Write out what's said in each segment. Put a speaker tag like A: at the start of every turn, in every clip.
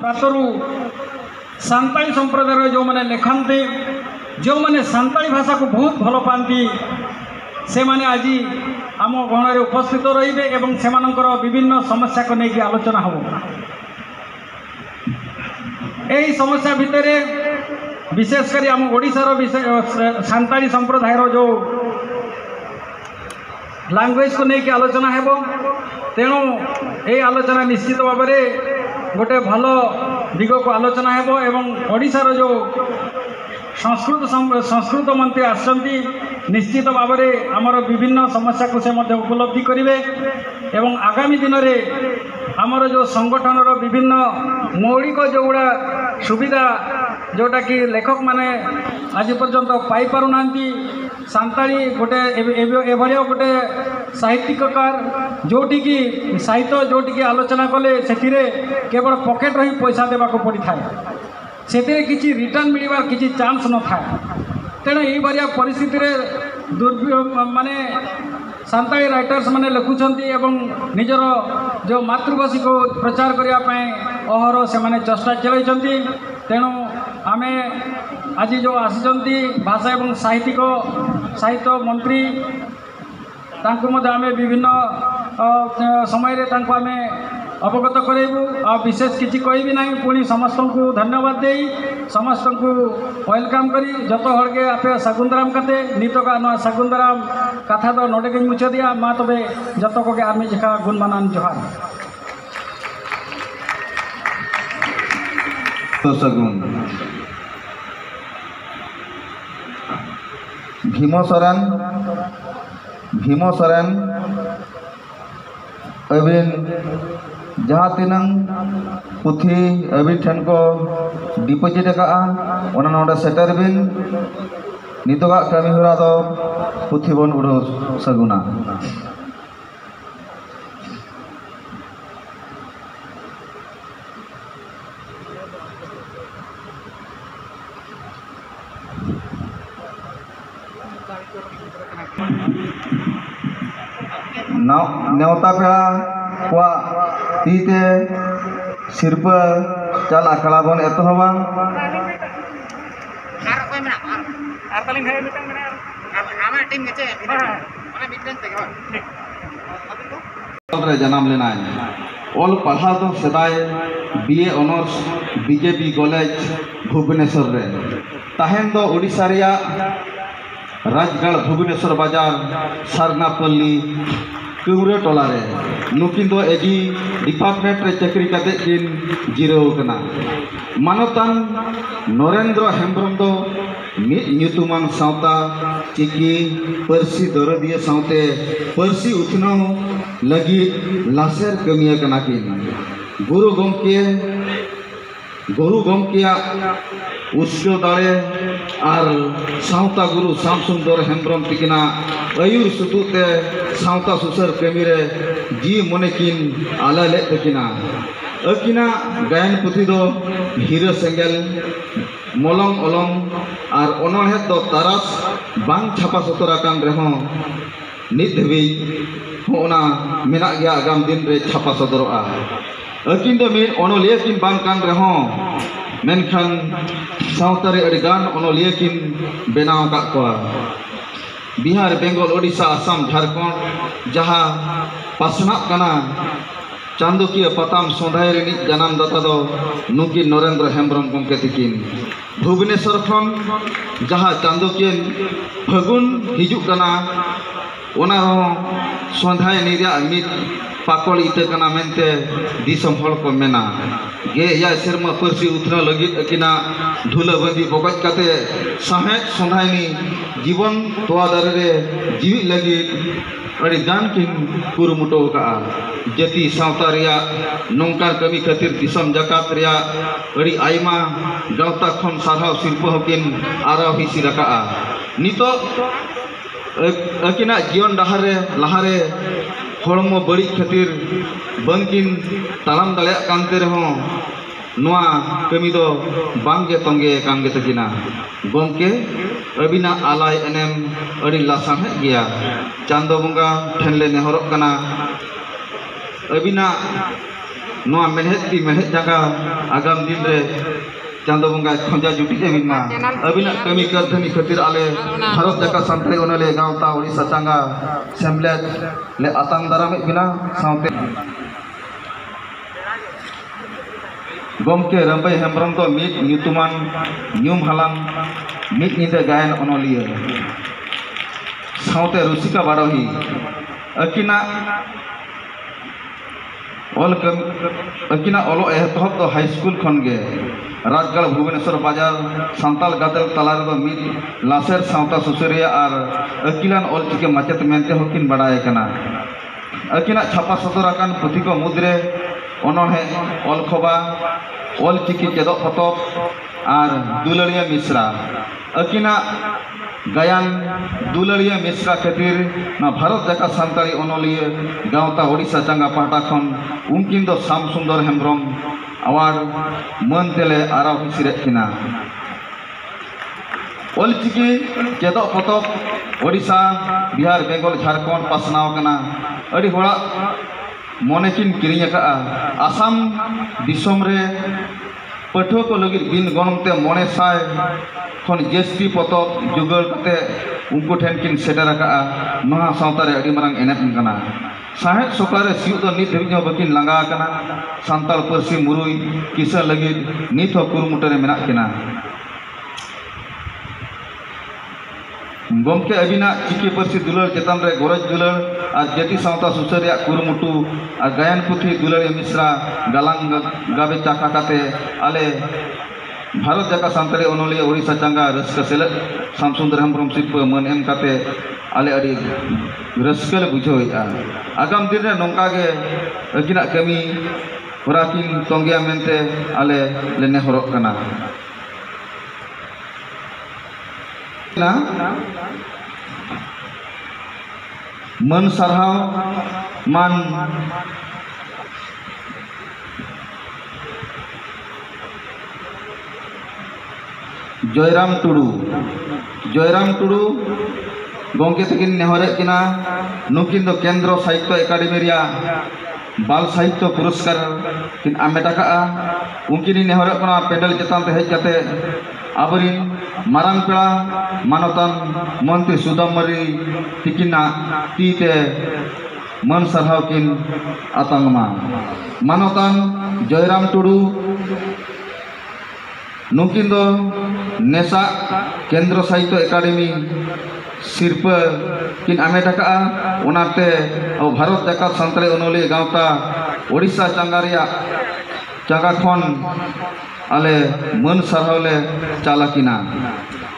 A: प्रातरू सांताली संप्रदाय जो मैंने लिखते जो मैंने सांताली भाषा को बहुत भल पाती से माने आज आम गहन उपस्थित रे एवं से विभिन्न समस्या को लेकिन आलोचना हो। यही समस्या भितर विशेषकर आम ओडिशार सांताली संप्रदाय जो लैंग्वेज को लेकिन आलोचना हेबो। तेणु ये आलोचना निश्चित भाव में गोटे भल दिग को आलोचना हेबो एवं ओडिशार जो संस्कृत मंत्री आसछंती निश्चित भाव में आमर विभिन्न समस्या को से उपलब्धि करेंगे एवं आगामी दिन में आमर जो संगठन विभिन्न मौलिक जोगुड़ा सुविधा जोटा कि लेखक माने आज पर्यंत पाई पारु नांती सांताली गोटे एभलिया गोटे साहित्यकार जोटी की साहित्य जोटी की आलोचना कले से केवल पॉकेट रही पैसा देवा को पड़ी थाए से किसी रिटर्न मिलवार किसी चांस न था। तेणु यही परिस्थिति माने सांताली राइटर्स माने लिखुंट एवं निजर जो मातृभाषा को प्रचार करने अहर से माने चेष्टा चलती। तेणु आमे आज जो आसी भाषा एवं साहित्य मंत्री आमे विभिन्न समय आमे अवगत करेबू आ विशेष किसी कहि ना पुणी समस्त को धन्यवाद दे समस्त को वेलकम करी जत हड़के आपे सगुंदराम कते नीत का ना सगुंदराम कथा तो नोटे के मुचा दिया मा तबे जत को के आर्मी जका गुण मानान जोहार।
B: तो सगुन भीम सोरेन अबिन जहाँ तीनंग पुथी अबिन ठेन को डिपोजिट का सेटर बिन नितोगा कमी हरा दो पुथी बन उड़ो सगुना। नेवता पेड़ा कुआ तीते सिरप चल आखड़ा बन एतहबा जनाम लेना ऑल पढ़ा तो सदाय BA honours BJP college Bhubaneswar रे ताहेन दो ओडिशा रिया राजगढ़ भुवनेश्वर बाजार सारनापल्ली कुमरे टोला रे नुकिन दो एजी डिपार्टमेंट रे चाकरी कते किन जिराव कना। मानतान नरेंद्र हेम्ब्रम दो न्यूतुमान सावता चिकी परसी दरदिया सावते परसी उथनो लगी लासेर कमिया कना किन गुरु गमकिया उस्को दाड़े और सावता गुरु श्याम सुंदर हेम्ब्रम तिकिना आयुर सुतुते सावता सुसर कमीरे जी मने किन आला ले तकिना अकिना गायन पुथी दो हीरो सेंगेल मलंग अलंग और अनहे दो तारास बांग छापा सतरा कान रेहो नित धबी होना मेना गया आगाम दिन रे छापा सदरोआ अकिन दो मेन अनलिया किन बांग कान रेहो मेनखान सावतारे अड़गान अनलिया किन बेनाव का कोआ बिहार बेंगल ओडिशा आसाम झारखंड जहाँ पासना कना चांदोकिया पताम सोधाय रे जनाम दाता दो नुकिन नरेंद्र हेम्ब्रम गमके तिकिन भुवनेश्वर खन जहाँ चांदोकिया फगुन हिजु कना ओना सोधाय निरिया मित पाकड़ इते कना मेनते दिसम हड़ को मेना गे या सेरमा परसी उथरा लगी अकिना धुला बंदी बगज कते साहे सोधायनी जीवन तोआ दारे रे जीवी लगी अड़ी गान किन कुरुमुटो का जति सावता रिया नौकार कमी खातिर दिसम जकात रिया अड़ी आइमा गावता खन साराव शिल्प हकिन आराव हिसी रका नितो अकिना जीवन डहारे लहारे हड़मो बड़ी खातिर बंकिन तालाम दाड़े कानते रहो नोआ कमी दो बांगे तंगे कांगे तकिना गमके अबिना आलाय एनेम अड़ी लासां है गया चांदो बंगा ठेनले नेहरक कना अबिना नोआ मेहनत की मेहनत जगह आगाम दिन रे चांदो बंगा खंजा जुटी एबिना अबिना कमी करधनी खातिर आले भारत जका सान्ताली ओनले गांवता ओडिसा चांगा सेमलेट ले आतांग दाराम बिना साउते गमके रंबाई हेम्ब्रम तो मिट न्यूतुमान न्यूम हालांग मिट निदे गायन ओनलिया साउते रुसिका बाडोही अकिना अकिना ओलो एहतहब तो हाई स्कूल खनगे राजगढ़ भुवनेश्वर बाजार सान्ताल गादल तलार दो मिट लासेर साउता सुसरिया और अकिलान ऑलचिकी माचेत मेनते होकिन बड़ाय कना अकिना छापा सदराकान पुथि को मुद्रे ओनहे ऑलखोबा ऑलचिकी चेदो फतब और दुलड़िया मिश्रा अकिना गायन दुलड़िया मिश्रा खातिर ना भारत जका सान्ताली ओनलिया गांवता ओडिसा चांगा पाटा खन उनकिन दो श्याम सुंदर हेम्ब्रम अवार्ड मन तेले आराव हिसिरेकिना ऑलचिकी चेदो फतब ओडिसा बिहार बेंगल झारखंड पासनाव कना अड़ी होड़ा मने किन किरिंग का आसाम दिसोम रे पठुआ को लगी बिन गणते मने साय खन जेस्टी पतब जुगल कते उनको ठेन किन सेटर का नहा सावतारे अड़ी मरंग एनेम कना साहेब सोकारे सिउ तो नित धबिज बकिन लंगा कना सान्ताल परसी मुरुई किसा लगी नित हो कुरुमुटरे मेना किना गमके अबिना चिकी परसी दुलर चेतन रे गरज दुलर और जाति सावता सुसरिया कुरुमुटु और गायन पुथि दुलड़िया मिश्रा गालांग गाबे चाका काते आले भारत जका सान्ताली ओनलिया ओडिसा चांगा रस्का सेले श्यामसुंदर हेम्ब्रम सिप मन एम काते आले अड़ी रस्का ले बुझोइआ आगाम दिन रे नोंका गे अकिना कमी होराकिन तोंगिया मेनते आले ले नेहरक कना ना मन सरहाव मान जयराम टुडू गंके तकिन नेहरे किना नुकिन दो केंद्र साहित्य एकाडेमी रिया बाल साहित्य पुरस्कार किन आमेटाका उनकिन नेहरे कना पेडल चेतान ते हेज काते आबरिन मारांग पेड़ा मानतान मंत्री सुदामरी तिकिना तीते मन सरहाव किन आतंगमा मानतान जयराम टुडू नुकिन दो नेसा केंद्र साहित्य एकाडेमी सिरपा किन आमेटाका ओनाते भारत जका सान्ताली ओनलिया गांवता ओडिसा चांगारिया चांगा खन आले मन सरहावले चालाकिना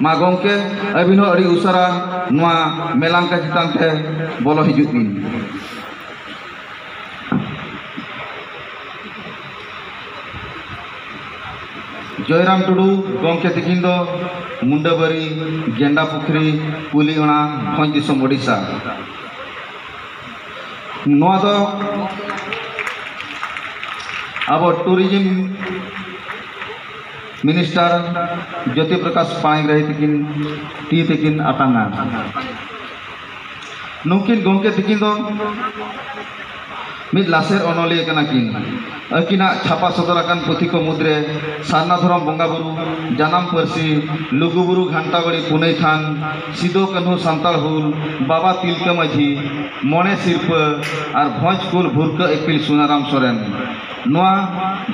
B: मा गंके अबिनो अड़ी उसरा नुआ मेलांका चितान ते बोलो हिजुत बिन जयराम टुडू गंके तिकिन दो मुंडाबारी गेंडा पुखरी पुलिगणा भंज दिसम ओडिसा नुआ दो अब टूरिज्म मिनिस्टर ज्योति प्रकाश पाणिग्राही तिकिन ती तिकिन आतांगा नुकिन गंके तिकिन दो मिद लासेर ओनलिया कना किन अकिना छापा सदराकान पुथि को मुद्रे सारना धरम बंगा बुरु जानाम परसी लुगुबुरु घंटाबाड़ी पुनई थान सिदो कन्हु सान्ताल हुल बाबा तिलका माझी मणे सिरप और भोजकुल भुरका एपिल सुनाराम सोरेन नुआ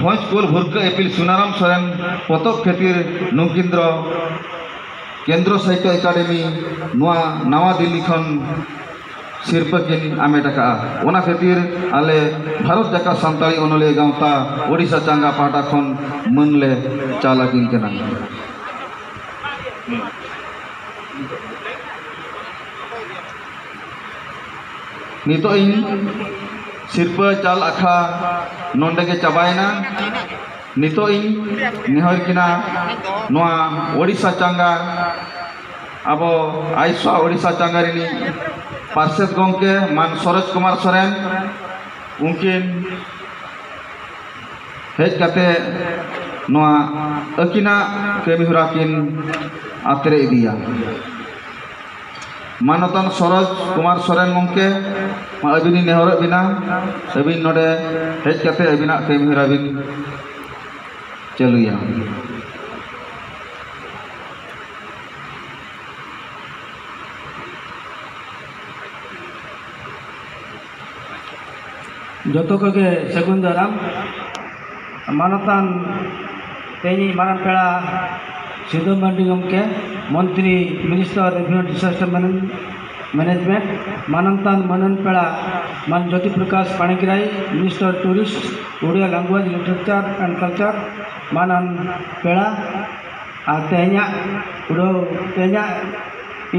B: भोजकुल भुरका एपिल सुनाराम सोरेन पतक खातिर नुकिंद्र केंद्र साहित्य एकाडेमी नुआ नवा दिल्ली खन सिरपा किन आमेटाका ओना खातिर आले भारत जका सान्ताली ओनलिया गांवता ओडिसा चांगा पाटा खन मनले चालाकिन केना नितो इन सिरपा चाल आखा नोंडे के चाबायना नितो इन नेहर किना नोआ ओडिसा चांगा अब आइसवा ओडिसा चांगा रिनी पार्षद गंके मान सरोज कुमार सोरेन उनकिन हेज काते नोआ अकिना कमी हुरा किन आतरे इदिया मानतान सरोज कुमार सोरेन गंके अबिनी नेहर बिना अबिन नोडे हेज कते अबिना कमी हरा बिन चलुया
C: जोतो के सगुन दाराम मानतान तेनी मानन पेड़ा सिद्धू मांडी गमके मंत्री मिनिस्टर रेवेन्यू डिजास्टर मैनेजमेंट मानतान मनन पेड़ा मान Jyoti Prakash Panigrahi minister tourist Odia language literature and culture मानन पेड़ा तेहना उड़ो तेहना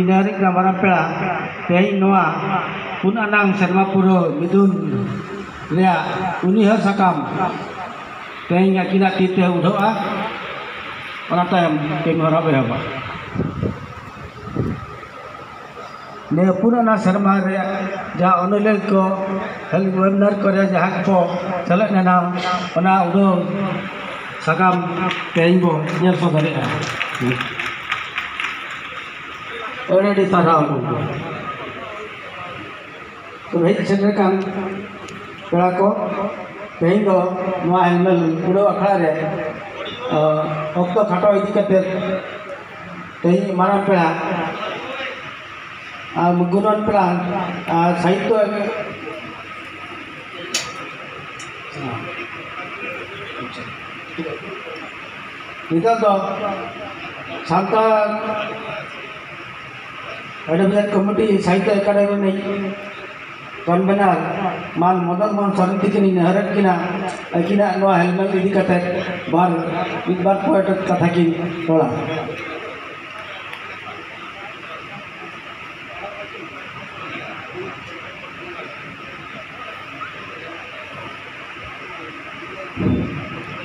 C: इनारिक मानन पेड़ा तेह नोआ पुन अनांग शर्मा पुरो मिदुन रे उनिहर साकाम तेहना किना तीते उड़ोआ कैमरा बेहबा ने पुराना शर्मा जहाँ अनल को हेल्थ वेबिनार को जहाँ को चले ना उड़ो सकाम तेज बो नेल सो दारे ऑलरेडी तारा तो हेज सेटर कान पेड़ा को तेज दो नवा हेलमेल उड़ो अखड़ा रे अक्तो खाटो इदी कते तेज मारा पेड़ा गुणन पेड़ा साहित्य निदा तो सान्ताल एडवोकेट कमिटी साहित्य एकेडमी नहीं कन्वेनर मान मदन मोहन सोरेन तिकिन नेहरत किना अकिना नवा हेलमेट इदी कते बार पॉइंट कथा की थोड़ा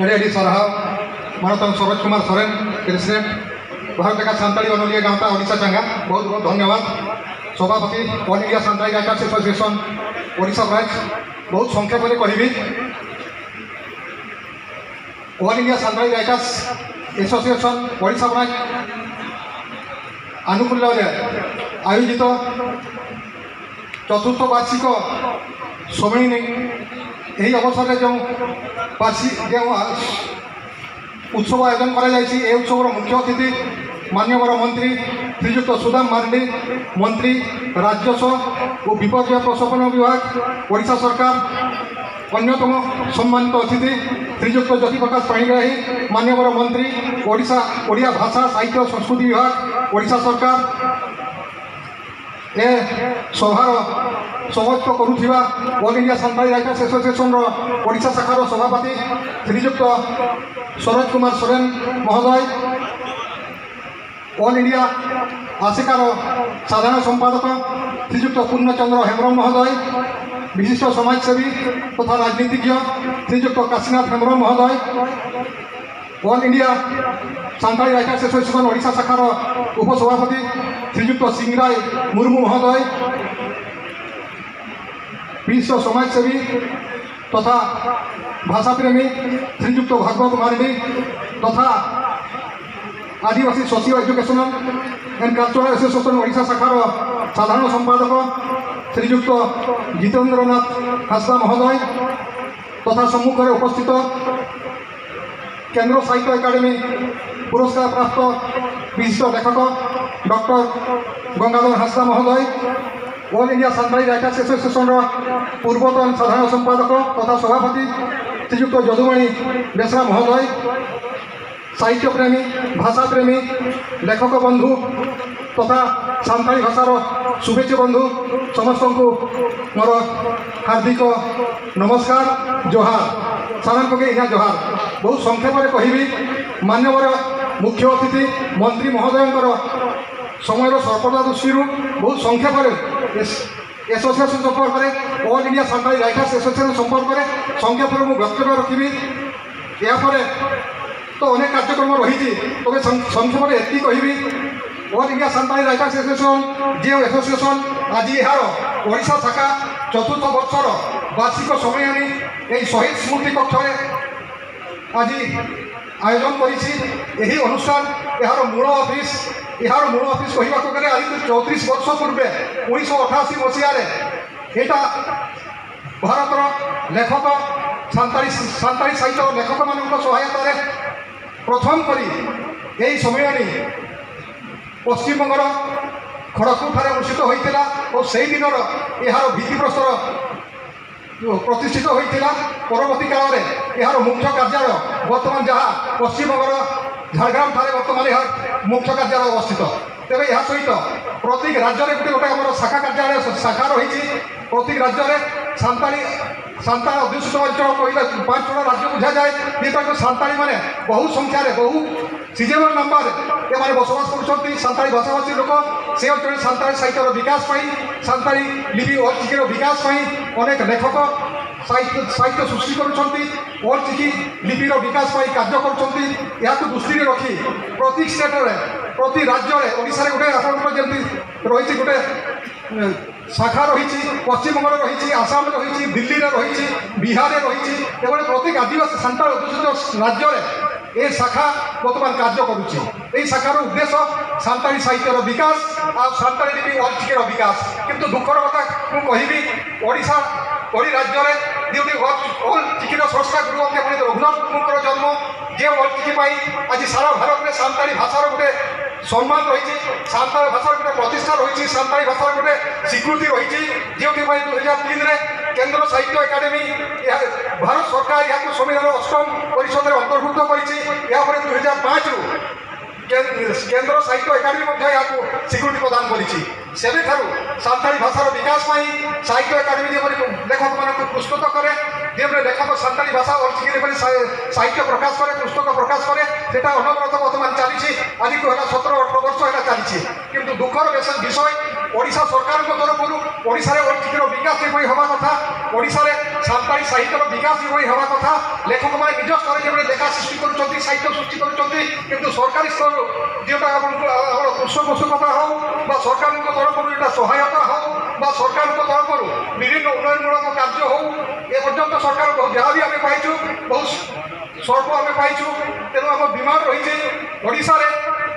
D: अड़ी सरहाव मानतान सरोज कुमार सोरेन प्रेसिडेंट भारत का सान्ताली अनलिया गाँवता ओडिशा चंगा बहुत बहुत धन्यवाद सभापति all India Santali writers association Odisha branch बहुत संक्षेप में कहबी all India Santali writers association Odisha branch आनुकूल्य आयोजित चतुर्थ वार्षिक सम्मेलन यही अवसर में जो उत्सव आयोजन उत्सव मुख्य अतिथि माननीय मंत्री श्रीजुक्त सुदाम मार्डी मंत्री राजस्व और विपर्य प्रशमन विभाग ओडिशा सरकार अन्यतम सम्मानित अतिथि श्रीजुक्त ज्योति प्रकाश पाणिग्राही माननीय मंत्री ओडिशा ओडिया भाषा साहित्य संस्कृति विभाग ओडिशा सरकार ए सभार सभापतित्व करुवा all India Santali writers association Odisha शाखार सभापति श्रीजुक्त सरोज कुमार सोरेन महोदय ऑल इंडिया आशिकार साधारण संपादक श्रीजुक्त पूर्णचंद्र हेम्ब्रम महोदय विशिष्ट समाजसेवी तथा राजनीतिज्ञ श्रीजुक्त काशीनाथ हेम्ब्रम महोदय all India Santali writers association Odisha शाखार उपसभापति श्रीजुक्त सिंगराय मुर्मू महोदय विशिष्ट समाजसेवी तथा भाषाप्रेमी श्रीजुक्त भागवत मार्डी तथा Adivasi socio educational and cultural association Odisha शाखार साधारण संपादक श्रीजुक्त जितेन्द्रनाथ हांसदा महोदय तथा सम्मुख में उपस्थित केंद्र साहित्य एकाडेमी पुरस्कार प्राप्त विशिष्ट लेखक डॉक्टर गंगाधर हांसदा महोदय all India Santali writers association पूर्वतन साधारण संपादक तथा सभापति श्रीजुक्त जदुमणि बेसरा महोदय साहित्य प्रेमी भाषा प्रेमी लेखक बंधु तथा सान्ताली भाषार शुभेच्छा बंधु समस्त को मोर हार्दिक नमस्कार जोहार सामान पके इना जोहार बहुत संक्षेप में कहबी माननीय मुख्य अतिथि मंत्री महोदय समय सर्वदा दृष्टि बहुत संक्षेप में एसोसिएशन संपर्क में all India Santali writers association संपर्क में संक्षेप में वक्तव्य रखी यापर तो अनेक कार्यक्रम रही तबे संक्षेप में एति कहबी all India Santali writers association जो एसोसिएशन आज यार ओडिशा शाखा चतुर्थ वर्षर वार्षिक सम्मेलन यही शहीद स्मृति कक्ष आज आयोजन करी अनुष्ठान यार मूल अफिस यार मूल अफिस् कहवाक गले आज 34 वर्ष पूर्वे 1988 मसीह यहाँ भारतर लेखक सान्ताली साहित्य लेखक मान सहायतार प्रथम करी यही सम्मेलन पश्चिमबंगर खड़गपुर ठारे अनुष्ठित होता और से दिन यार भित्तिप्रस्तर प्रतिष्ठित होता। परवर्ती काल में यार मुख्य कार्यालय बर्तमान जहाँ पश्चिमबंगर झाड़ग्राम ठारे बर्तमान यह मुख्य कार्यालय अवस्थित। तेज यह सहित प्रत्येक राज्य में गोटे गोटे आम शाखा कार्यालय शाखा रही। प्रत्येक राज्य में सान्ताल अध्युषित अंचल कहला 5 राज्य बुझा जाए जेतक सान्ताली मैंने बहु संख्यार बहु सीजेबल नंबर एम बसवास कर सान्ताली भाषाभाषी लोक से अंचल सान्ताली साहित्यर विकास सान्ताली लिपि चिकीर विकास अनेक लेखक साहित्य सृष्टि कर चिकी लिपिर विकास कार्य कर दृष्टि रखी प्रति स्टेट्रे प्रति राज्य ओडिशा गोटे आपंकर रही गोटे शाखा रही पश्चिमबंग रही आसाम रही दिल्ली रही बिहार रही एवं प्रत्येक आदिवासी सान्ताल अध्युषित राज्य ए शाखा बर्तमान कार्य करुच्ची। शाखार उद्देश्य सान्ताली साहित्यर विकास आ सान्ताली लिपि चिकीर विकास। किंतु दुखर कथा मुझे ओडिशा ओडी राज्य में जो चिकीर संस्था गुरु पंडित रघुनाथ मुर्मुर जन्म जे चिकी आज सारा भारत में सान्ताली भाषार गोटे सम्मान रही सान्ताली भाषार गोटे प्रतिष्ठा रही सान्ताली भाषार गोटे स्वीकृति रही जो 2003 में केंद्र साहित्य एकाडेमी भारत सरकार यहाँ संविधान 8म परिषद में अंतर्भुक्त कर 2005 केंद्र साहित्य एकाडेमी यहाँ स्वीकृति प्रदान कर सान्ताली भाषार विकास साहित्य एकाडेमी लेखक मान पुस्तक करे जेबे लेखक सान्ताली भाषा और साहित्य प्रकाश करे पुस्तक प्रकाश करे सेटा अनवरत बर्तमान चली आज को 17-18 वर्ष है चली। किंतु दुखर विषय ओडिशा सरकार तरफ ओडिशा चिकीर विकास जो हवा कथा ओडिशा सान्ताली साहित्यर विकास जो हवा कथा लेखक मैंने निज स्तर जो लेखा सृष्टि कर साहित्य सृष्टि कर सरकारी स्तर जोटा पृष्ठपोषकता हो सरकार तरफ सहायता हो सरकार तरफ विभिन्न उन्नयनमूलक कार्य हो एपर्यंत सरकार जहाँ भी आम पाइचु बहुत स्वल्प आम पाइचु। तेणु आम डिमांड रही ओडिशा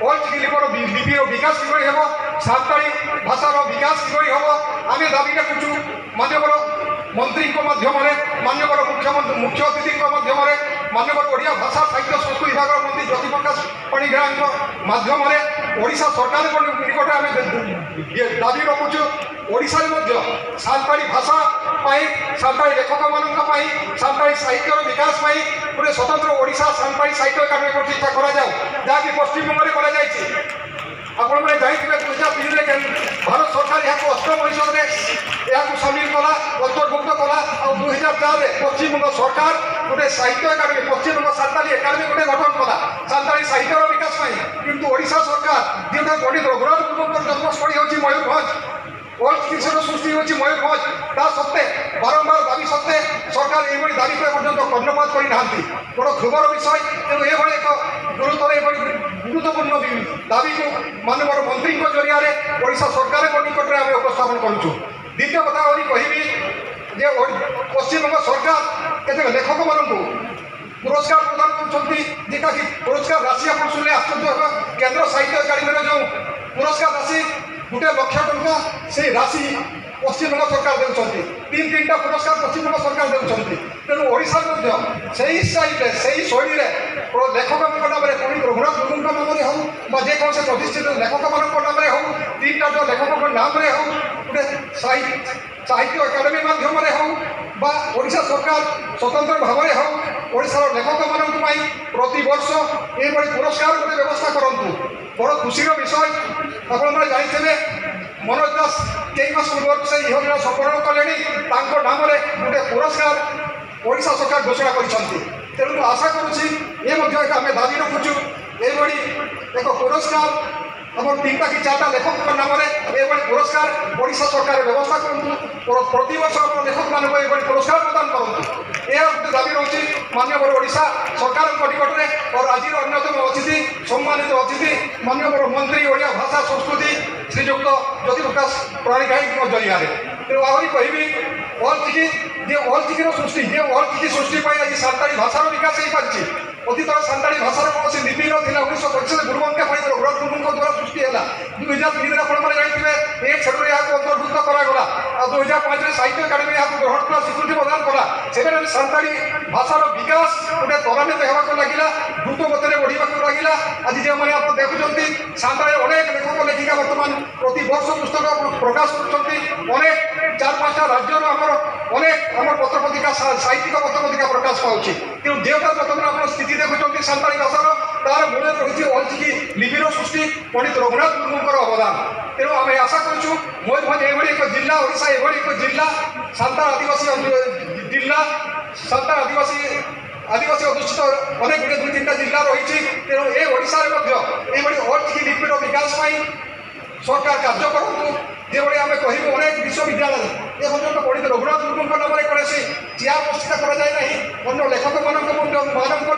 D: लिपिर विकास किभली हम सान्ताली भाषार विकास किभली हम आम दाबी रखुचु माननीय मंत्री माध्यम माननीय मुख्य अतिथि माध्यम माननीय ओडिया भाषा साहित्य संस्कृति विभाग मंत्री ज्योति प्रकाश पाणिग्राही माध्यम ओडिशा सरकार निकट आम दाबी रखुचु ओडिशा सान्ताली भाषा सान्ताली लेखक मान सान्ताली साहित्यर विकास गोटे स्वतंत्र ओडिशा सान्ताली साहित्य एकाडेमी प्रतिष्ठा करा जहाँकि पश्चिमबंग में आपण मैंने जाइए 2003 भारत सरकार यहाँ 8म परिषद में यहाँ सामिल कला अंतर्भुक्त कला और 2004 में पश्चिमबंग सरकार गोटे साहित्य एकाडेमी पश्चिमबंग सान्ताली एकाडेमी गोटे गठन कला सान्ताली साहित्यर विकास किंतु ओडिशा सरकार जो पंडित रघुनाथ मुर्मुर जन्मस्थली होची मयूरभंज और चिकित्सा सृष्टि होची मयूरभंज ता सत्ते बारंबार दाबी सत्ते सरकार ये दाबी पर्यटन कर्णपात करना बड़ क्षोभर विषय। तेणु ये एक गुरुत्वपूर्ण दाबी को माननीय मंत्री जरिया ओडिशा सरकार निकट में आम उपस्थापन करुचु। द्वितीय कथा कहबी जे पश्चिमबंग सरकार केते लेखक मान पुरस्कार प्रदान कर पुरस्कार राशि आप शुणिले आश्चर्य केंद्र साहित्य एकाडेमी जो पुरस्कार राशि 1 लाख टंका से राशि पश्चिमबंग सरकार देउछन्ति 3-3टा पुरस्कार पश्चिमबंग सरकार देउछन्ति। तेणु ओडिशा से स्टाइल से शैली लेखक नाम पंडित रघुनाथ मुर्मुर नाम हो जेकोसी प्रतिष्ठित लेखक मान नाम हो 3टा जो लेखक नाम हो गोटे साहित्य एकाडेमी माध्यम हो ओडिशा सरकार स्वतंत्र भाव में हो ओडिशार लेखक मान प्रति वर्ष ये पुरस्कार गोटे व्यवस्था करूँ। बड़ खुशी विषय आपने जानते मनोज दास कई मास पूर्व से योजना संपन्न कले नाम गोटे पुरस्कार ओडिशा सरकार घोषणा कर। तेणु आशा करुँची ये आम दाबी रखुचु ये एक पुरस्कार आम 3टा कि 4टा लेखक नाम ये पुरस्कार ओडिशा सरकार व्यवस्था करूँ प्रति वर्ष लेखक मान पुरस्कार प्रदान करूँ यह दाबी रही माननीय ओडिशा सरकार निकट में। और आज अन्यतम अतिथि सम्मानित अतिथि माननीय मंत्री ओडिया भाषा संस्कृति श्रीजुक्त ज्योति प्रकाश पाणिग्राही जरिया। तेणु आहरी कहबी चिकीर सृष्टि सृष्टि आज सान्ताली भाषार विकास हो पार्टी ଅତୀତର ସାନ୍ତାଳୀ ଭାଷାର କୌଣସି ଲିପି ନଥିଲା। 1945 ଗୁରୁବଂକା ପଣ୍ଡିତ ରଘୁନାଥ ମୁର୍ମୁଙ୍କ ଦ୍ୱାରା ସୃଷ୍ଟି ହେଲା। 2003ରେ ଆପଣମାନେ ଜାଣିଥିବେ 1 ଛେଡ଼ୁରେ ଏହାକୁ ଅନ୍ତର୍ଭୁକ୍ତ କରାଗଲା। ଆଉ 2005ରେ ସାହିତ୍ୟ ଏକାଡେମୀ ଏହାକୁ ଗ୍ରହଣ କଲା, ସ୍ୱୀକୃତି ପ୍ରଦାନ କଲା। ସେଠାରେ ସାନ୍ତାଳୀ ଭାଷାର ବିକାଶ ଗୋଟେ ତ୍ୱରାନ୍ୱିତ ହେବାକୁ ଲାଗିଲା, ଦ୍ରୁତ ଗତିରେ ବଢ଼ିବାକୁ ଲାଗିଲା। ଆଜି ଯେଉଁମାନେ ଆପଣ ଦେଖୁଛନ୍ତି ସାନ୍ତାଳୀ ଅନେକ ଲେଖକ ଲେଖିକା ବର୍ତ୍ତମାନ ପ୍ରତିବର୍ଷ ପୁସ୍ତକ ପ୍ରକାଶ କରୁଛନ୍ତି। ଅନେକ 4-5ଟା ରାଜ୍ୟର ଅନେକ ଆମର ପତ୍ରପତ୍ରିକା ସାହିତ୍ୟିକ ପତ୍ରପତ୍ରିକା ପ୍ରକାଶ ପାଉଛି। ତେଣୁ ଯେଉଁଟା ବର୍ତ୍ତମାନ ଆପଣ ସ୍ଥିତି ଦେଖୁଛନ୍ତି ସାନ୍ତାଳୀ ଭାଷାର, ତାର ମୂଳରେ ରହିଛି ଅଲଚିକି ଲିପିର ସୃଷ୍ଟି ପଣ୍ଡିତ ରଘୁନାଥ ମୁର୍ମୁଙ୍କର ଅବଦାନ। ତେଣୁ ଆମେ ଆଶା କରୁଛୁ ମୟୂରଭଞ୍ଜ ଏଭଳି ଏକ ଜିଲ୍ଲା, ଓଡ଼ିଶା ଏଭଳି ଏକ ଜିଲ୍ଲା, ସାନ୍ତାଳ ଆଦିବାସୀ ଜିଲ୍ଲା, ସାନ୍ତାଳ ଆଦିବାସୀ ଅଧିଷ୍ଠିତ ଅନେକ ଗୁଡ଼ିଏ 2-3ଟା ଜିଲ୍ଲା ରହିଛି। ତେଣୁ ଏ ଓଡ଼ିଶାରେ ମଧ୍ୟ ଏଭଳି ଅଲଚିକି ଲିପିର ବିକାଶ ପାଇଁ ସରକାର କାର୍ଯ୍ୟ କରନ୍ତୁ। যেভাবে আমি কহিবু অনেক বিশ্ববিদ্যালয় এ পর্যন্ত পণ্ডিত রঘুনাথ মুর্মুଙ୍କ নামে কৌশি চেয়ার প্রতিষ্ঠা করা যায় না। অন্য লেখক ମାନଙ୍କ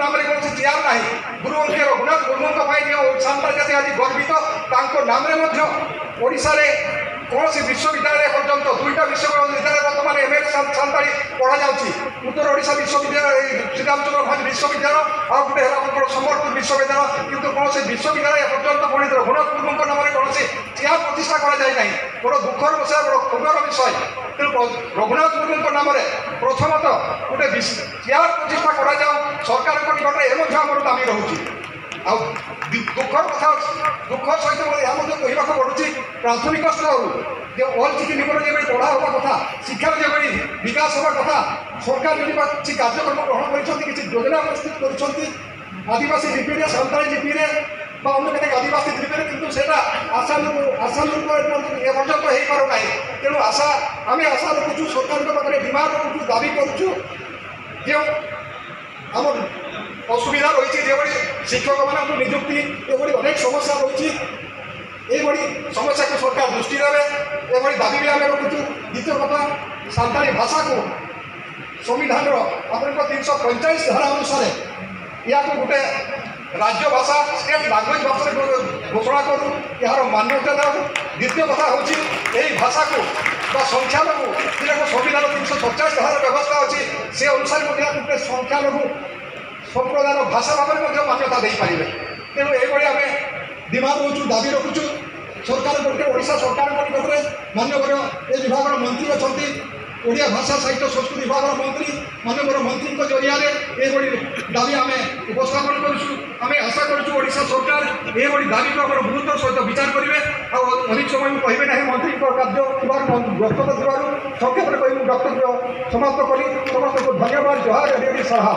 D: নামে কৌশি চেয়ার না। গুরু অঙ্কে রঘুনাথ মুর্মুଙ୍କ ପାଇଁ যে সান্তাল জাতি আজ গর্বিত, তাঙ্ক নামে মধ্য ওড়িশারে কৌশি বিশ্ববিদ্যালয় পর্যন্ত 2টা বিশ্ববিদ্যালয় বর্তমানে এমএড সান্তালি পড়া যাচ্ছে। উত্তর ওড়িশা বিশ্ববিদ্যালয়, শ্রীরামচন্দ্র ভাট বিশ্ববিদ্যালয়, আর গোটে হল আপনার সম্বলপুর বিশ্ববিদ্যালয়। কিন্তু কৌশি বিশ্ববিদ্যালয় এপর্যন্ত পণ্ডিত রঘুনাথ মুর্মুଙ୍କ নামে কৌশি চেয়ার প্রতিষ্ঠা করা যায় না। বড় দুঃখর বিষয়, বড় ক্ষুদ্র বিষয়। তেমন রঘুনাথ মুর্মুଙ୍କ নামে প্রথমত গোটে চেয়ার প্রতিষ্ঠা করা যাও, সরকার নিকটে এ মধ্যে আমার দাবি রয়েছে। ଆଉ ଦୁଃଖର କଥା, ଦୁଃଖ ସହିତ ଏହା ମଧ୍ୟ କହିବାକୁ ପଡ଼ୁଛି ପ୍ରାଥମିକ ସ୍ତରରୁ ଯେ ଅଲଚିକି ନିକଟ ଯେଭଳି ପଢ଼ା ହେବା କଥା, ଶିକ୍ଷାର ଯେଭଳି ବିକାଶ ହେବା କଥା, ସରକାର ଯଦି କିଛି କାର୍ଯ୍ୟକ୍ରମ ଗ୍ରହଣ କରିଛନ୍ତି, କିଛି ଯୋଜନା ପ୍ରସ୍ତୁତ କରିଛନ୍ତି ଆଦିବାସୀ ଲିପିରେ, ସାନ୍ତାଳୀ ଲିପିରେ বা অন্য কেତେକ ଆଦିବାସୀ ଲିପିରେ, କିନ୍ତୁ ସେଇଟା ଆଶାନୁରୂପ ଏପର୍ଯ୍ୟନ୍ତ ହେଇପାରୁନାହିଁ। ତେଣୁ ଆମେ ଆଶା ରଖୁଛୁ, ସରକାରଙ୍କ ପାଖରେ ଡିମାଣ୍ଡ ରଖୁଛୁ, ଦାବି କରୁଛୁ। ଯେଉଁ ଆମର অসুবিধা রয়েছে, যেভাবে শিক্ষকମାନଙ୍କୁ নিযুক্তি, এভাবে অনেক সমস্যা রয়েছে, এইভাবে সমস্যাকে সরকার দৃষ্টি দেবে, এভাবে দাবি বি আমি রখুଛୁ। দ্বিতীয় কথা, সান্তালী ভাষাকে সংবিধানর আপনার 345 ধারা অনুসারে ইয়াকে গোটে রাজ্য ভাষা, স্টেট ল্যাঙ্গুয়েজ ভাষায় ঘোষণা করু, এর মান্যতা দেব। দ্বিতীয় কথা হচ্ছে এই ভাষাকে বা সংখ্যালঘু, যেটা সংবিধান 350 ধারার ব্যবস্থা আছে, সে অনুসারে গোটে সংখ্যালঘু সম্প্রদায়ের ভাষা ভাবে মান্যতা ଦେଇପାରିବେ। ତେଣୁ ଏଇଭଳି ଆମେ ଡିମାଣ୍ଡ ରହୁଛୁ, ଦାବି ରଖୁଛୁ। ସରକାର ଗୋଟେ ଓଡ଼ିଶା ସରକାରଙ୍କ ନିକଟରେ ମାନ୍ୟବର ଏ ବିଭାଗର ମନ୍ତ୍ରୀ ଅଛନ୍ତି, ଓଡ଼ିଆ ଭାଷା ସାହିତ୍ୟ ସଂସ୍କୃତି ବିଭାଗର ମନ୍ତ୍ରୀ, ମାନ୍ୟବର ମନ୍ତ୍ରୀଙ୍କ ଜରିଆରେ ଏଇଭଳି ଦାବି ଆମେ ଉପସ୍ଥାପନ କରୁଛୁ। ଆମେ ଆଶା କରୁଛୁ ଓଡ଼ିଶା ସରକାର ଏଇଭଳି ଦାବିକୁ ଆମର ଗୁରୁତ୍ୱ ସହିତ ବିଚାର କରିବେ। ଆଉ ଅଧିକ ସମୟ ମୁଁ କହିବେ ନାହିଁ, ମନ୍ତ୍ରୀଙ୍କ କାର୍ଯ୍ୟ ଥିବାରୁ ବ୍ୟସ୍ତତା ଥିବାରୁ ସଂକ୍ଷେପରେ କହି ମୁଁ ବକ୍ତବ୍ୟ ସମାପ୍ତ କରି ସମସ୍ତଙ୍କୁ ଧନ୍ୟବାଦ, ଜୁହାର, ରେଡି ସାହା।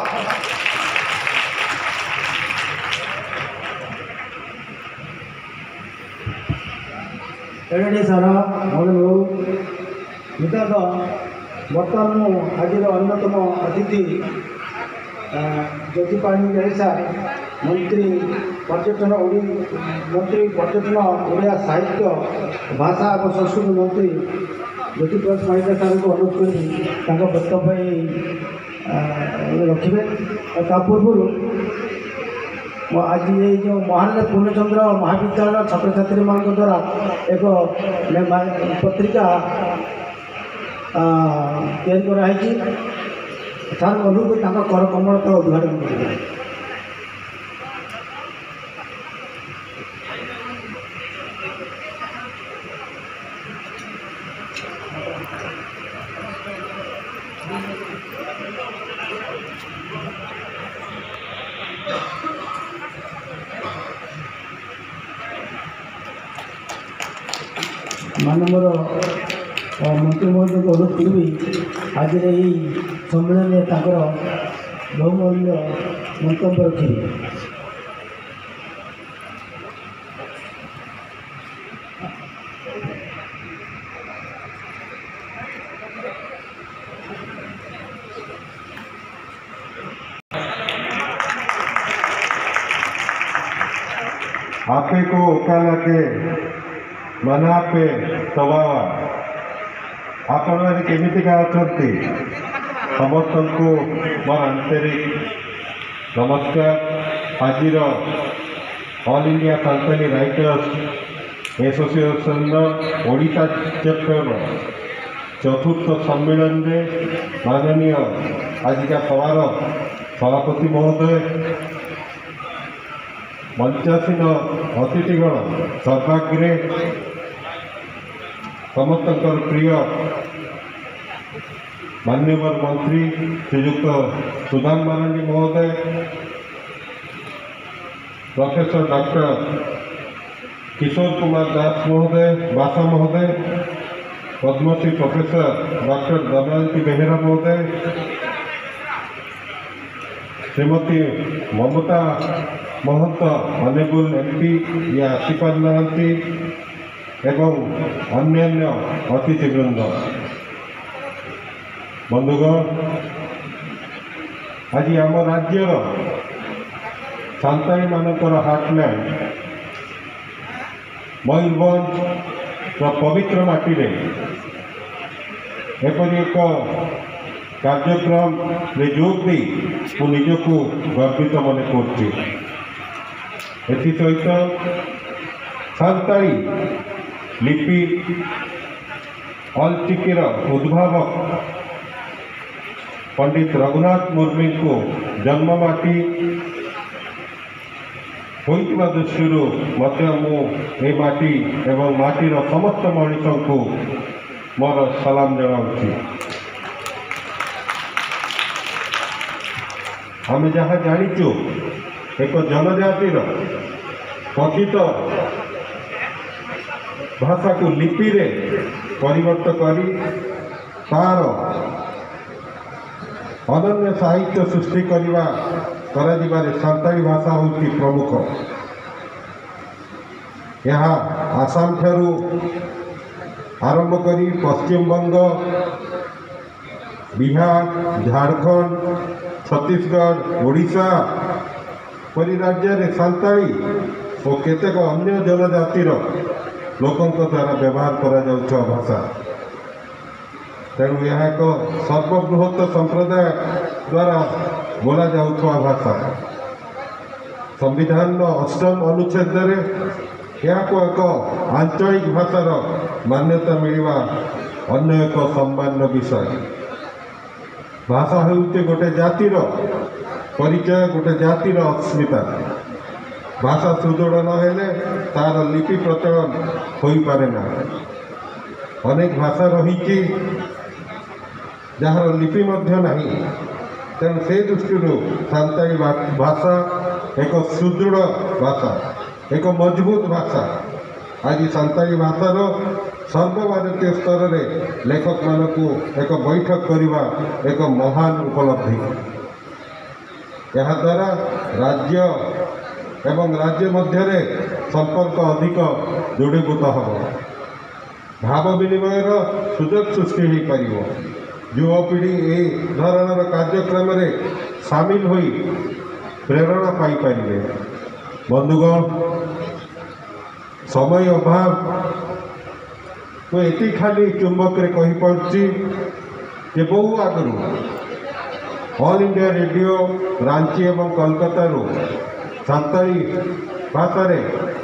C: ଏଡ଼େ ସାରା ମନୁ ନିତାନ୍ତ ବର୍ତ୍ତମାନ ମୁଁ ଆଜିର ଅନ୍ୟତମ ଅତିଥି ଜ୍ୟୋତିପାଣି ଜୟସା ମନ୍ତ୍ରୀ ପର୍ଯ୍ୟଟନ ଓଡ଼ିଆ ସାହିତ୍ୟ ଭାଷା ଏବଂ ସଂସ୍କୃତି ମନ୍ତ୍ରୀ ଜ୍ୟୋତିପ୍ରକାଶ ପାଣିଗ୍ରାହୀ ସାର୍ଙ୍କୁ ଅନୁରୋଧ କରି ତାଙ୍କ ବକ୍ତବ୍ୟ ରଖିବେ। ତା ପୂର୍ବରୁ ଆଜି ଏଇ ଯେଉଁ ମହାନଦୀ ପୂର୍ଣ୍ଣଚନ୍ଦ୍ର ମହାବିଦ୍ୟାଳୟ ଛାତ୍ରଛାତ୍ରୀମାନଙ୍କ ଦ୍ୱାରା ଏକ ପତ୍ରିକା ତିଆରି କରାହେଇଛି। ସାର୍ ଅନୁରୋଧ ତାଙ୍କ କର କମଳତା ଉଦ୍ଘାଟନ କରିବେ। ମାନବର ମନ୍ତ୍ରୀ ମହୋଦୟଙ୍କୁ ଅନୁରୋଧ କରିବି ଆଜିର ଏହି ସମ୍ମିଳନୀରେ ତାଙ୍କର ବହୁମୂଲ୍ୟ ମନ୍ତବ୍ୟ ରଖିବେ।
E: आपे को उकाला के मना पे दबावा आपण मैंने केमितिका अछंती समस्त को मोर आंतरिक नमस्कार। आज all India Santali writers association Odisha chapter चतुर्थ सम्मेलन में माननीय आज का सभार सभापति महोदय मंचासीन अतिथिगण सर्वाग्रे समस्त प्रिय मान्यवर मंत्री श्रीयुक्त सुदाम मारांडी महोदय, प्रोफेसर डॉक्टर किशोर कुमार दास महोदय बासा महोदय, पद्मश्री प्रोफेसर डॉक्टर दमयंती बेहेरा महोदय, श्रीमती ममता महंत अनेबुल एमपी ये आसीपार एवं अन्यान्य अतिथिवृंद, बंधुगण, आज आम राज्यर सांताली मानकर हार्टलैंड मयूरभंज पवित्र माटी रे एपरी एक कार्यक्रम में जोग दे निजक गर्वित मन कर सांताली लिपि अलचिकीर उद्भावक पंडित रघुनाथ मुर्मी को जन्ममाटी होइतिबा दृष्टिरू मध्य मु माटी एवं माटीर समस्त मनीष को मोर सलाम जनाऊँगी। आम जहाँ जाचु एक जनजातिर कथित भाषा को लिपि रे परिवर्तन करी तार अनन्य साहित्य सृष्टि कराजिबारे सांताली भाषा होती प्रमुख। यहाँ आसाम ठारू आरंभ करी पश्चिमबंग, बिहार, झारखंड, छत्तीसगढ़, ओडिशा परि राज्य रे सांताली और केतेक अन्य जनजातिर लोकों द्वारा व्यवहार करा जाउछा भाषा। तेणु यह एक सर्वबृहत संप्रदाय द्वारा बोला जाउछा भाषा। संविधान 8 अनुच्छेद यहाँ को एक आंचलिक भाषार मान्यता मिलवा अन्य एक सम्मान विषय। भाषा होउते गोटे जातिर परिचय, गोटे जातिर अस्मिता। भाषा सुदृढ़ नहेले तार लिपि प्रचलन हो पारे ना। अनेक भाषा रही जार लिपि नहीं, तेणु से दृष्टि सांताली भाषा एक सुदृढ़ भाषा, एक मजबूत भाषा। आज सांताली भाषार सर्वभारतीय स्तर में लेखक मानक एक बैठक करवा एक महान उपलब्धि। यह द्वारा राज्य एवं राज्य मध्य संपर्क अधिक दृढ़ीभूत हम, भाव विनिमय सुजोग सृष्टि हो पार। युवपीढ़ी ए धरणर कार्यक्रम में सामिल हो प्रेरणा पाई पारे। बंधुगण, समय अभाव मुझे खाली चुंबक कही पार्ची जे बहु आगु ऑल इंडिया रेडियो रांची एवं कोलकाता सांताली भाषा रे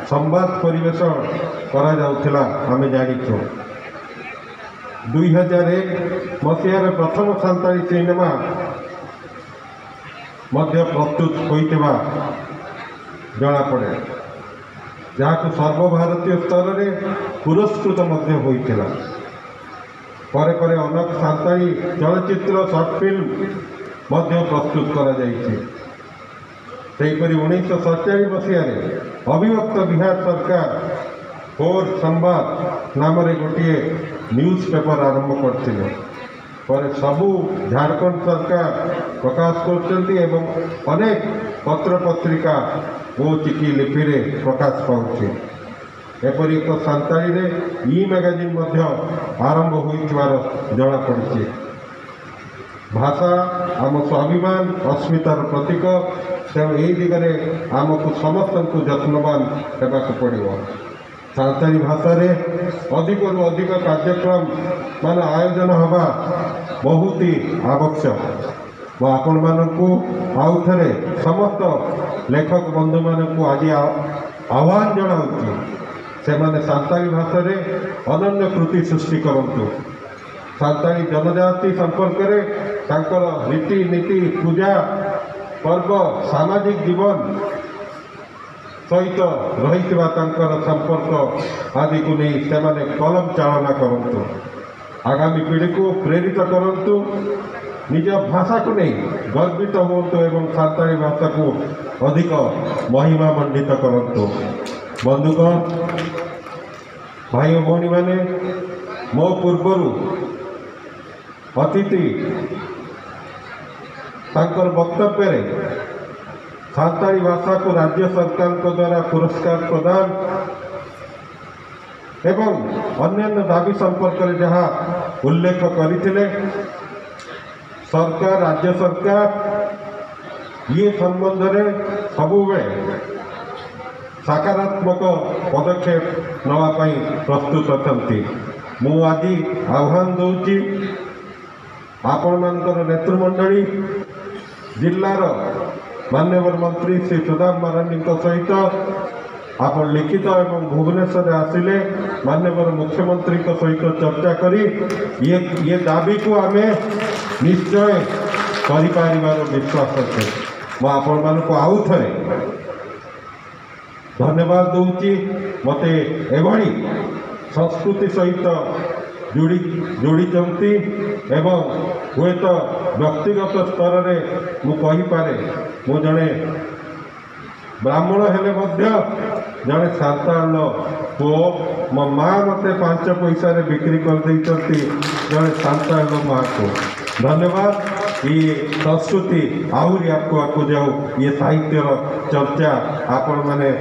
E: संवाद परिवेशन करा जाउथिला। आमे जानिछु 2001 मसीहार प्रथम सांताली सिनेमा मध्य प्रस्तुत होइतिबा जना पड़े, जहाँ को सर्वभारतीय स्तर में पुरस्कृत मध्य होइतिला। परे परे अनेक सांताली चलचित्र शॉर्ट फिल्म मध्य प्रस्तुत करा जाइछि। सेहीपरि 1947 मसीह अविभक्त बिहार सरकार फोर संवाद नाम गोटे न्यूज पेपर आरंभ करते। पर सबू झारखंड सरकार प्रकाश करते एवं अनेक पत्र पत्रिका ओ चिठी लिपि रे प्रकाश पाउछि। एपरि एक सांताली रे ई मैगजीन मध्य आरंभ होइथिबार जଣା पड़ुछि। भाषा आम स्वाभिमान अस्मितार प्रतीक। तेणु यही दिगरे आमको समस्त को जत्नवान होगा पड़ो। सांताली भाषा रे अधिक अधिक कार्यक्रम मान आयोजन हवा बहुत ही आवश्यक। आपण मानू आउ थे समस्त लेखक बंधु मानू आज आह्वान जनाऊँ से माने सांताली भाषा रे अनन्य कृति सृष्टि करंतु। सांताली जनजाति संपर्क में तांकर रीति नीति पूजा पर्व सामाजिक जीवन सहित रही संपर्क आदि को नहीं से कलम चालना करूँ आगामी पीढ़ी को प्रेरित करूँ निज भाषा को नहीं गर्वित हूँ एवं सान्ताली भाषा को अधिक महिमा मंडित करूँ। बंधुगण भाई और भौणी मैंने मो पूर्वर अतिथि तांकर वक्तव्य सान्ताली भाषा को राज्य सरकार को द्वारा पुरस्कार प्रदान एवं अन्य दाबी संपर्क में जहाँ उल्लेख करते सरकार राज्य सरकार ये संबंध में सबुबे सकारात्मक पदक्षेप नापी प्रस्तुत अच्छा मु आज आह्वान दूची आपण मानकर नेतृमंडली जिलार माननीय मंत्री श्री सुदाम मारांडी सहित आप लिखित एवं भुवनेश्वर आसिले माननीय मुख्यमंत्री सहित चर्चा करी ये दाबी को आम निश्चय कर विश्वास अच्छे मुझे को आउ थे धन्यवाद दूची मते एभली संस्कृति सहित जोड़ी एवं हुए तो व्यक्तिगत स्तर में मुझे मु जड़े ब्राह्मण हेले जड़े सांताल पुओ मो माँ मत 5 पैसा बिक्री कर जड़े सांताल माँ को धन्यवाद। ये संस्कृति आहरी आपको जाऊ ये साहित्यर चर्चा आपण मैंने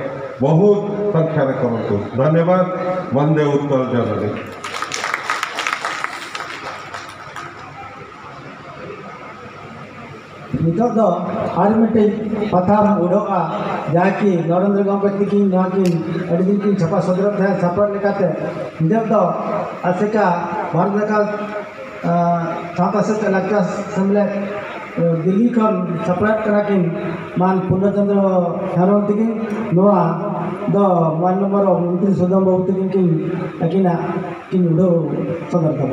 E: बहुत संख्या करूँ धन्यवाद। वंदे उत्कल जननी।
C: नितद आर्मिटे पथाम उड़ोगा जाकि नरेंद्र गंगवती की नाकिन अड़ी की छपा सदर था छपा लेकाते नितद आसेका भारत का छाता लगता समले दिल्ली खन छपराट करा किन मान पूर्णचंद्र हेरंती की नोआ द वन नंबर मंत्री सुदाम बाबू की अकिना किन उड़ो सदर था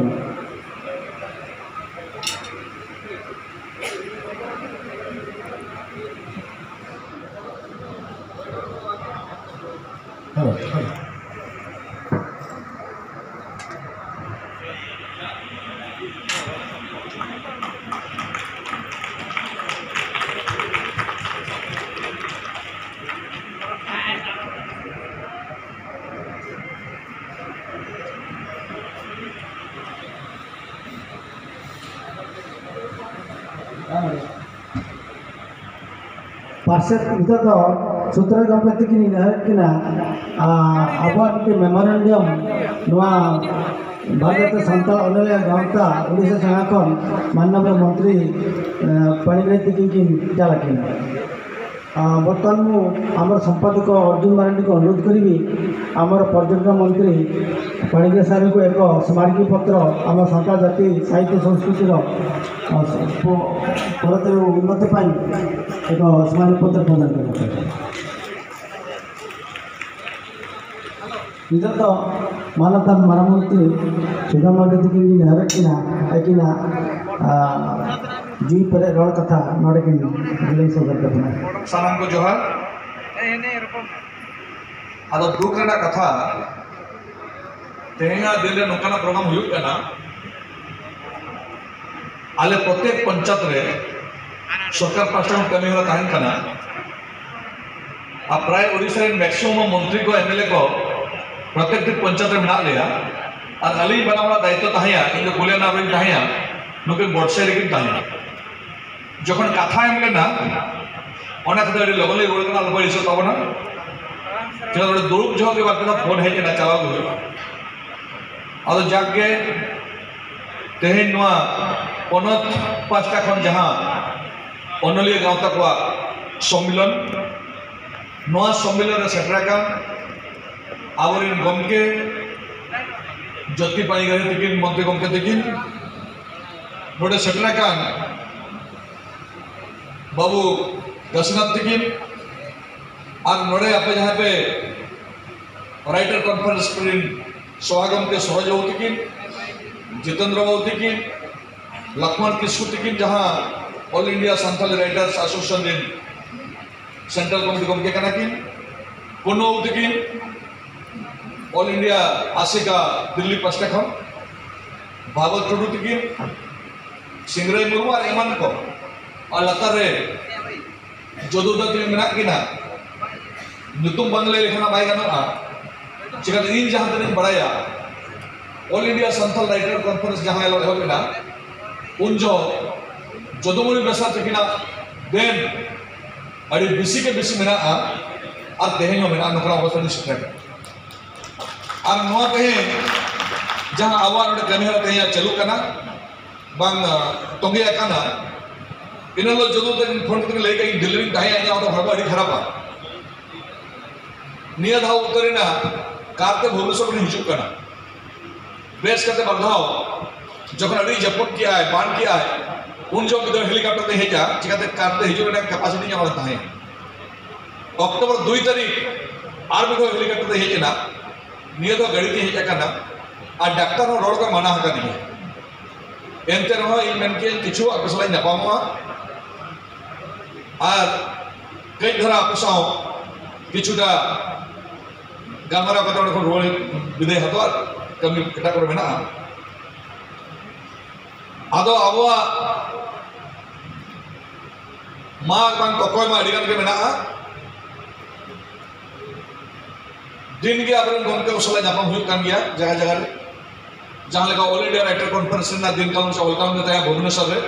C: पार्षद नितद सूत्र गंपति की किना अब मेमोरेंडम नवा भारत संताल अनुय गाँवता ओडिशा संगठन माननीय मंत्री पाणिग्राही की चलाकिन बर्तमान मु आमर संपादक अर्जुन मारांडी को अनुरोध करी आमर पर्यटन मंत्री पाणिग्राही साहब को एक स्मारकी पत्र आम संताल जाति साहित्य संस्कृतिर परतर उन्नति एक स्मारक पत्र प्रदान कर निजत मानवता मरामती सुधामंडी की हरकिना आकिना जी पर रण कथा नड़किन रिलीज कर
F: सामान को जोहार अब दुख कथा तेहेना दिन नौकाना प्रोग्राम हुआ आले प्रत्येक पंचायत रे सरकार पास्टा कमी होला तहन अब प्राय ओडिशा मैक्सिमम मंत्री को एमएलए को प्रत्येक पंचायत में मेना लिया और अली बना दायित्व तहया इन गुलिया नाम तहया नुके बर्षा लेकिन तहया जखन कथा एम लेना ओना कथा लगन रोडना बड़ी सो तब ना चलो दुरुप जो के बाद फोन है ना चावा गयो अब जाके तेहेन नवा पनत पास्टा खन जहां अनलिया गाँवता को सम्मिलन नवा सम्मिलन सेटराका आवरिन गमके ज्योति पाणिग्राही तकिन मंत्री गमके तकिन गोटे सेटराका बाबू दशनाथ तकिन और नोड़े आप जहाँ पे राइटर कॉन्फ्रेंस सभागम के सहयोग तकिन जितेंद्र बाबू तकिन लक्ष्मण किस्कू तकिन जहाँ all India Santhali writers association central committee गमके किन पूर्ण तकिन ऑल इंडिया आशिका दिल्ली पास्टा खन भागवत टुडू तकिन सिंगराई मुर्मू और एमान को और लतार रे जोदुदा तकिन मेना किना नुतुम बांग्ले लेखना बाय गाना चिका इन जहां तक बड़ाया all India Santhal writer conference जहां एलो होना उन जो जोदुमुनि बेसा तकिना देन अड़ी बिसी के बिसी मेना और तेहें मेना नकरा अवस्था नि सेटर और नोआ तेहें जहां आवा नोडे कमी हरा तेहें चालू कना बांग तोंगे अकाना इनलो जोदु तक फोन तक लेके दिल्ली ताहे आया तो हरबा अड़ी खराब निया धाव उतरेना कारते भुवनेश्वर में हिजुक कना बेस करते बंधाओ जखन अड़ी जपट किया है बांध किया है उन जो किधर हेलीकॉप्टर ते हेजा चिकाते कारते हिजुक ना कैपेसिटी ᱧᱟᱢᱟ ताहे अक्टोबर 2 तारीख आर बिगो हेलीकॉप्टर ते हेजना निया दो गाड़ी ते हेजा कना आ डॉक्टर हो रोड को मना हका दिए एनते रहो इन मेन के किछु अपसला नपामा और कई धरा अपसाओ किछुटा गामरा कतोड़ को रोड विदय हतो कमी कटा कर मेना आदो अबवा माग बांग कोकोय मा अडिगान के मेना दिन के आपन गमके उसला जापाम हुई कान गया जगह जगह रे जहां लगा ऑल इंडिया राइटर कॉन्फ्रेंस ना दिन काल से ऑलकाम ने तया भुवनेश्वर रे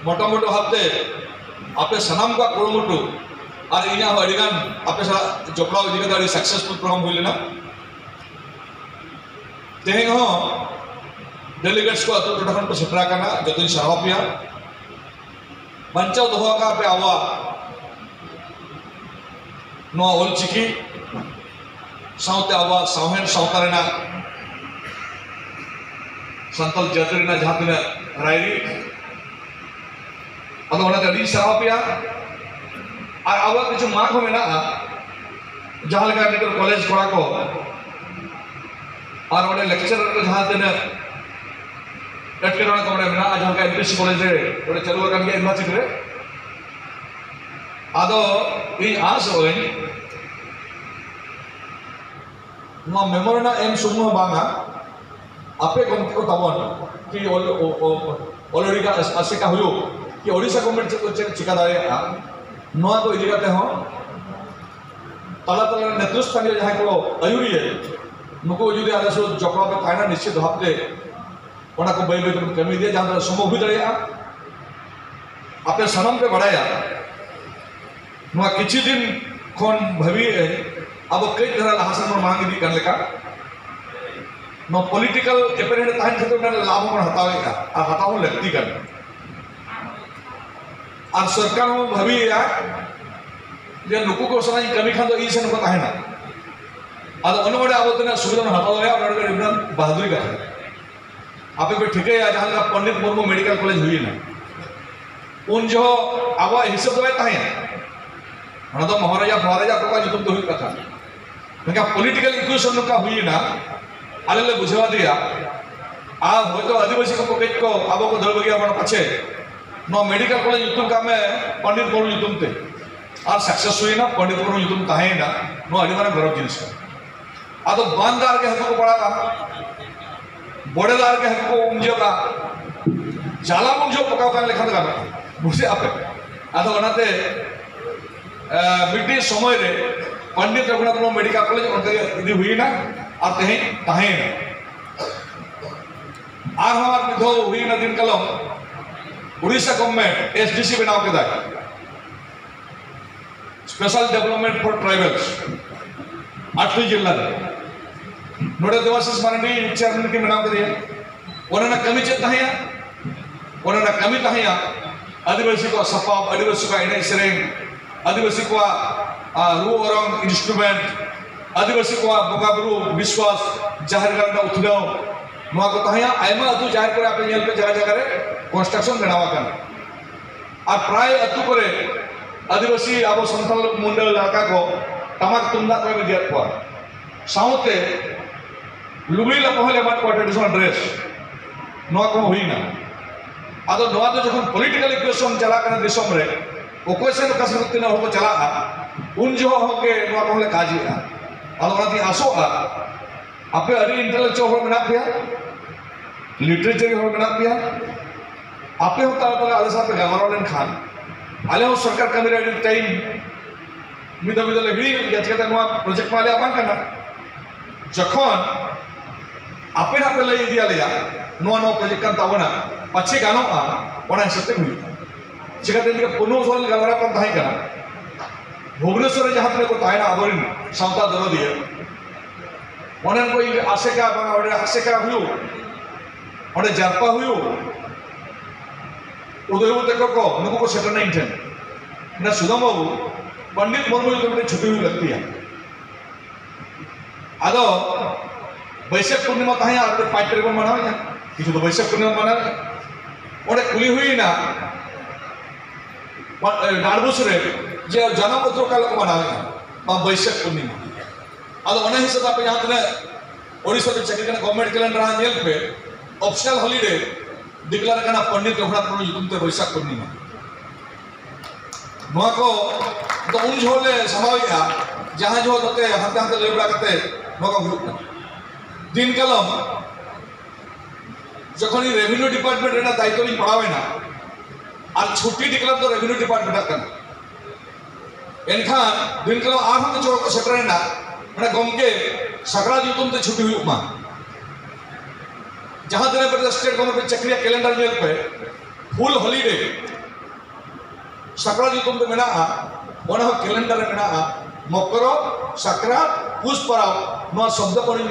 F: मोटा मोटो हफ्ते आपे सनाम का कोड़मुटु और इना अडिगान आपे सा जपड़ा दिगा दाड़ी सक्सेसफुल प्रोग्राम हुई लेना तेहे हो डेलीगेट्स को अतो टोटन को सेटरा करना जतन सरहपिया बंचाव दोहा का पे आवा नो ओल चिकी साउते आवा साउहेन साउतारेना संतल जतरेना जहां तने रायरी अदो ओना दडी सरहपिया और आवा किछु माख मेना जहां लगा निकर कॉलेज कोड़ा को और ओने लेक्चरर को जहां तने एटकेरोना कोड़े मेना जहां का एमपीसी कॉलेज रे ओने चलुआ कान गया यूनिवर्सिटी रे आदो ई आस होय नो मेमोरना एम सुमो बांगा आपे गमति को तबन कि ऑलरेडी का आशिका हुयो कि ओडिशा गवर्नमेंट को चिका दाए नोआ को इदी करते हो तला तला नेतृत्व स्थानीय जहां को अयुरी है नुको जुदी आदर्श जपड़ा पे कायना निश्चित भावते ओना को बई बई कमी दे जहां संभव हुई दड़िया आपे सनम पे बढ़ाया नुआ किछि दिन खन भवी अब कई तरह लहासन मांग दी कर लेका नो पॉलिटिकल एपेरेंट ताहन खतो ना लाभ मन हतावेगा आ हताव लगती कर और सरकार में भाभी या जे नुकु को सना कमी खान तो ई सन को ताहना आद अनवडे आवतने सुविधा हताव या और एकदम बहादुरी का आपे पे ठीक है जहां का पंडित मुर्मू मेडिकल कॉलेज हुई ना उन जो आवा हिसाब तो ताहन हना तो महाराजा को का जुतुम तो हुई कथा नका पॉलिटिकल इक्वेशन का हुई ना आले बुझवा दिया आ हो तो आदिवासी को पकेट को आबो को दल बगिया बण पछे नो मेडिकल कॉलेज युतुम का में पंडित बोल युतुम ते और सक्सेस हुई ना पंडित बोल युतुम ताहे ना नो अडी माने गरब जिनिस आ तो बांदार के हक को पड़ा बड़ेदार के हक को उमजो का जाला मुंजो पकाव का लेखन का मुझे आप आ तो बनाते ब्रिटिश समय रे पंडित रघुनाथ मेडिकल कॉलेज उनके इदी हुई ना और तेहे ताहे ना आर हमार मिधो हुई ना दिन कलम उड़ीसा गवर्नमेंट एसडीसी बनाव के दाय स्पेशल डेवलपमेंट फॉर ट्राइबल्स 8 जिला रे नोडे देवाशीष मारंडी चेयरमैन के बनाव के दिए ओना कमी चेत ताहे ओना कमी ताहे आदिवासी को सपाप आदिवासी को एने सेरेंग आदिवासी को रू औरंग इंस्ट्रूमेंट आदिवासी को बोगा बुरु विश्वास जाहिर करना उठदाव नोआ को ताहे आयमा अतु जाहिर करे आपे नेल पे जगह जगह रे कंस्ट्रक्शन बनावा कर और प्राय अतु करे आदिवासी आबो संथाल मुंडल लड़का को टमाक तुंदा को में दिया को साउते लुगड़ी ला पहले बात को ट्रेडिशनल ड्रेस नोआ को हुई ना आदो नोआ तो जखन पॉलिटिकल इक्वेशन चला कर दिसम रे ओकोसे न कसरत न हो चला उन जो होगे नवा को ले काजिया आलो नाती आसोगा आपे अड़ी इंटेलेक्चुअल हो मेना पिया लिटरेचर हो मेना पिया आपे होता है आले साथ गामरोलन खान आले हो सरकार कमी रे टाइम मिदा लहड़ी गचकते नवा प्रोजेक्ट माले आपन करना जखन आपे हापे लई दिया लेया नवा नवा project kan tabona pache ganoa ona hisate hui chikate dike pono sol galara kan thai kana Bhubaneswar जहाँ तक को तायना आबरिन सावता दरो दिए ओनन को इंगे आसेका बना ओडे आसेका हुयो ओडे जारपा हुयो उदयबु तक को नुको को सेटर नहीं इंटेन ना सुदाम बाबू पंडित मुर्मू को छुट्टी हुई लगती है आदो वैशाख पूर्णिमा ताहे आदे 5 तारीख को मनाओ या किछु तो वैशाख पूर्णिमा मना ओडे खुली हुई ना डारबुस रे जे जन्मपत्र का लोग मनावे वैशाख पूर्णिमा अब उन्हें हिसाब आप यहाँ तने ओडिशा के चक्कर गवर्नमेंट कैलेंडर हाँ नेल पे ऑप्शनल हॉलीडे डिक्लेयर करना पंडित रघुनाथ मुर्मू युतुमते वैशाख पूर्णिमा नवा को तो उन झोले समाविया जहाँ जो होते हंते हंते लेबड़ा करते नवा को दिन कलम जखन रेवेन्यू डिपार्टमेंट रेना दायित्व नी पड़ावे ना और छुट्टी डिक्लेयर तो रेवेन्यू डिपार्टमेंट करना एनखान दिन कलम आठ हम चोर को सेटर ना मैंने गमके सकरात युतुम ते छुट्टी हुई मा जहां तेरे पर state government Chakriya calendar mail पे फुल हॉलीडे सकरात युतुम ते मेना ओना कैलेंडर मेना मकर सकरात पुष पराव नो शब्द पड़ी